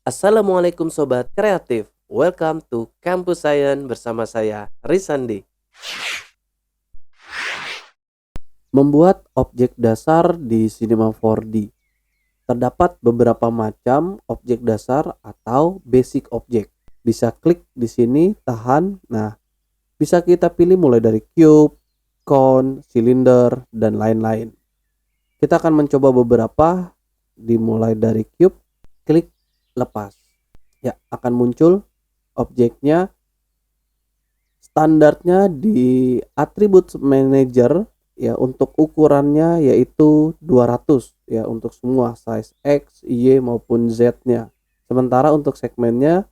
Assalamualaikum Sobat Kreatif. Welcome to Campus Science bersama saya Risandi. Membuat objek dasar di Cinema 4D. Terdapat beberapa macam objek dasar atau basic object. Bisa klik di sini, tahan. Nah, bisa kita pilih mulai dari cube, cone, silinder, dan lain-lain. Kita akan mencoba beberapa, dimulai dari cube, klik lepas. Ya, akan muncul objeknya. Standarnya di Attributes Manager ya, untuk ukurannya yaitu 200 ya, untuk semua size X, Y maupun Z-nya. Sementara untuk segmennya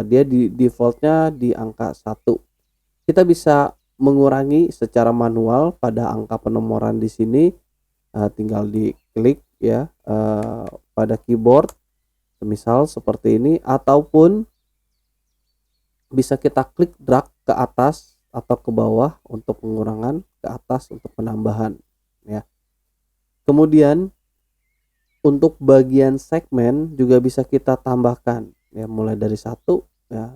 dia di defaultnya di angka 1. Kita bisa mengurangi secara manual pada angka penomoran di sini, tinggal diklik ya pada keyboard, misal seperti ini, ataupun bisa kita klik drag ke atas atau ke bawah untuk pengurangan, ke atas untuk penambahan ya. Kemudian untuk bagian segmen juga bisa kita tambahkan ya, mulai dari 1 ya,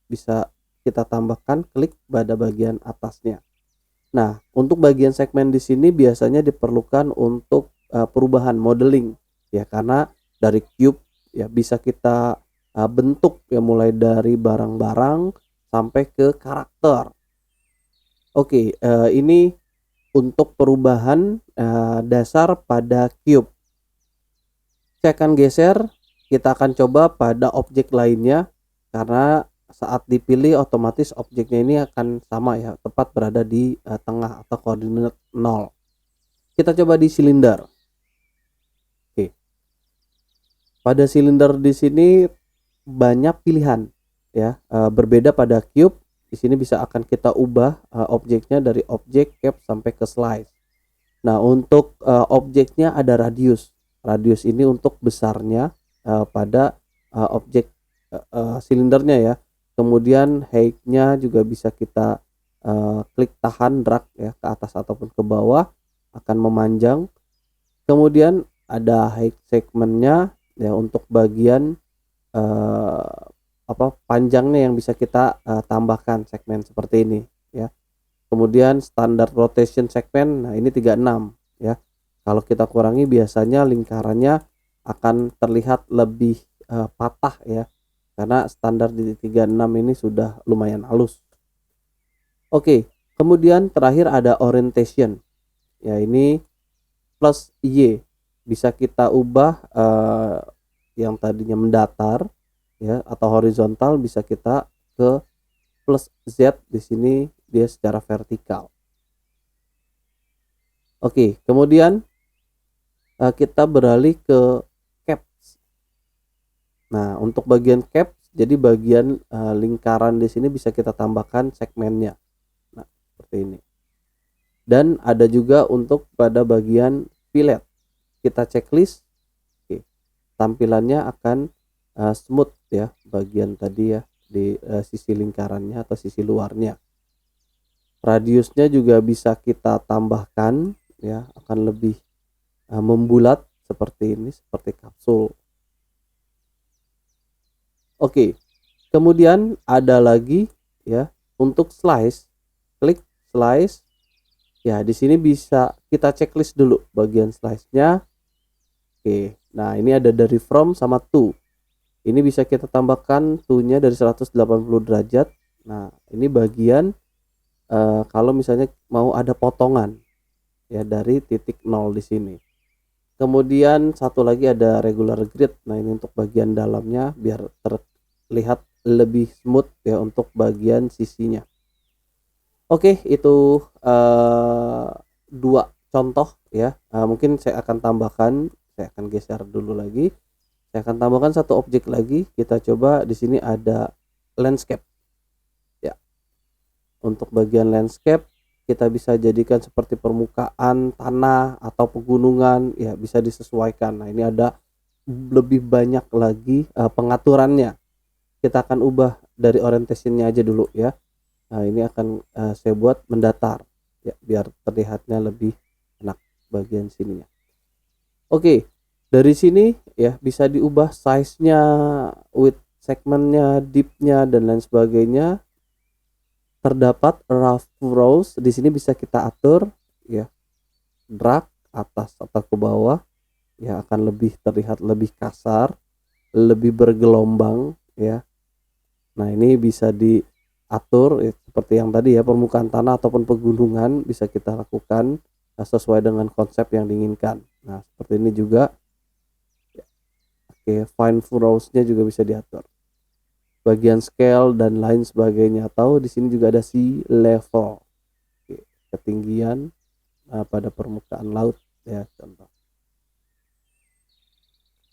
bisa kita tambahkan, klik pada bagian atasnya. Nah, untuk bagian segmen di sini biasanya diperlukan untuk perubahan modeling ya, karena dari cube ya bisa kita bentuk ya, mulai dari barang-barang sampai ke karakter. Oke, ini untuk perubahan dasar pada cube. Saya akan geser, kita akan coba pada objek lainnya, karena saat dipilih otomatis objeknya ini akan sama ya, tepat berada di tengah atau koordinat 0. Kita coba di silinder. Oke. Pada silinder di sini banyak pilihan ya, berbeda pada cube. Di sini bisa akan kita ubah objeknya dari objek, cap sampai ke slice. Nah, untuk objeknya ada radius. Radius ini untuk besarnya pada objek silindernya ya. Kemudian height-nya juga bisa kita klik tahan, drag ya ke atas ataupun ke bawah, akan memanjang. Kemudian ada height segmentnya ya, untuk bagian panjangnya yang bisa kita tambahkan segmen seperti ini ya. Kemudian standar rotation segment, nah ini 36 ya. Kalau kita kurangi biasanya lingkarannya akan terlihat lebih patah ya, karena standar di 36 ini sudah lumayan halus. Oke, kemudian terakhir ada orientation ya, ini plus Y, bisa kita ubah yang tadinya mendatar ya atau horizontal, bisa kita ke plus Z, di sini dia secara vertikal. Oke, kemudian kita beralih ke caps. Nah, untuk bagian caps, jadi bagian lingkaran di sini bisa kita tambahkan segmennya. Nah, seperti ini. Dan ada juga untuk pada bagian fillet. Kita checklist. Oke. Tampilannya akan smooth ya, bagian tadi ya, di sisi lingkarannya atau sisi luarnya. Radiusnya juga bisa kita tambahkan ya, akan lebih membulat seperti ini, seperti kapsul. Oke, kemudian ada lagi ya untuk slice. Klik slice ya, di sini bisa kita checklist dulu bagian slice-nya. Oke, nah ini ada dari from sama to. Ini bisa kita tambahkan to-nya dari 180 derajat. Nah, ini bagian kalau misalnya mau ada potongan ya dari titik 0 di sini. Kemudian satu lagi ada regular grid. Nah, ini untuk bagian dalamnya biar terlihat lebih smooth ya untuk bagian sisinya. Oke, itu dua contoh ya. Mungkin saya akan tambahkan, saya akan geser dulu lagi. Saya akan tambahkan satu objek lagi. Kita coba di sini ada landscape. Ya. Untuk bagian landscape kita bisa jadikan seperti permukaan tanah atau pegunungan ya, bisa disesuaikan. Nah, ini ada lebih banyak lagi pengaturannya. Kita akan ubah dari orientationnya aja dulu ya. Nah, ini akan saya buat mendatar ya, biar terlihatnya lebih enak bagian sininya. Oke, Dari sini ya bisa diubah size-nya, width segmennya, depth-nya dan lain sebagainya. Terdapat rough rows, di sini bisa kita atur ya, drag atas atau ke bawah ya, akan lebih terlihat lebih kasar, lebih bergelombang ya. Nah, ini bisa diatur ya, seperti yang tadi ya, permukaan tanah ataupun pegunungan bisa kita lakukan sesuai dengan konsep yang diinginkan. Nah, seperti ini juga. Oke, fine furrows-nya juga bisa diatur. Bagian scale dan lain sebagainya. Atau di sini juga ada sea level. Oke, ketinggian pada permukaan laut ya, contoh.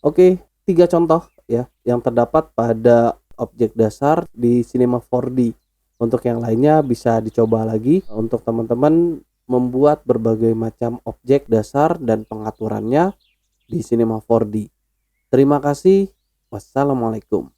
Oke, 3 contoh ya yang terdapat pada objek dasar di Cinema 4D. Untuk yang lainnya bisa dicoba lagi untuk teman-teman membuat berbagai macam objek dasar dan pengaturannya di Cinema 4D. Terima kasih. Wassalamualaikum.